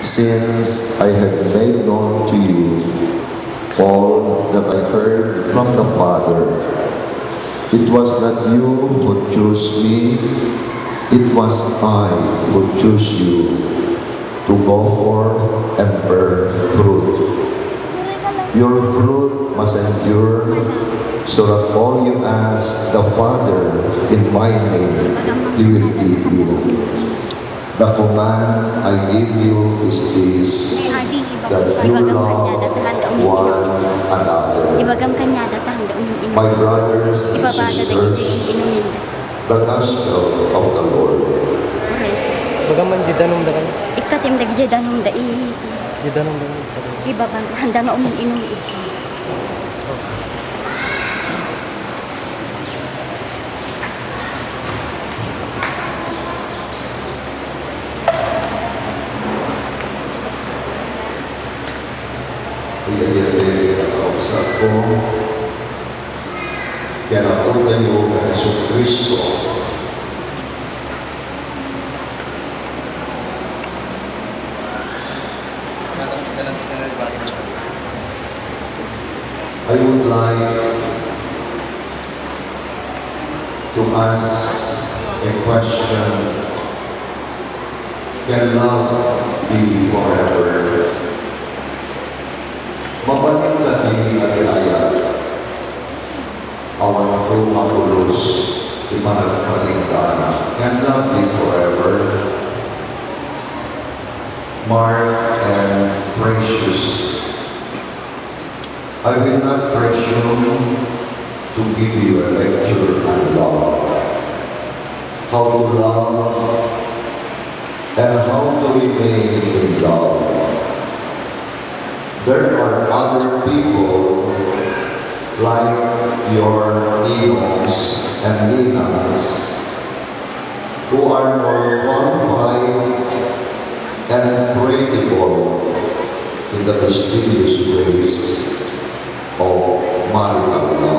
since I have made known to you all that I heard from the Father. It was not you who chose me, it was I who chose you to go forth and bear fruit. Your fruit must endure, so that all you ask the Father in my name, He will give you. The command I give you is this, that you love one another. My brothers and sisters, the gospel of the Lord. Bagaman jidanong da kan. Ikatim dag jidanong da Jidanong da. ibabang handa nga umiinom. Iyayari ang kausap ko, kaya ako tayo ng Yesu Kristo. I would like to ask a question. Can love be forever? Mapalit na hindi at awan ko mapulos di panagpatingkana. Can love be forever? Mark and Precious, I will not presume to give you a lecture on love. How to love and how to remain in love. There are other people like your Leons and Linas who are more qualified and credible in the mysterious ways of marital love.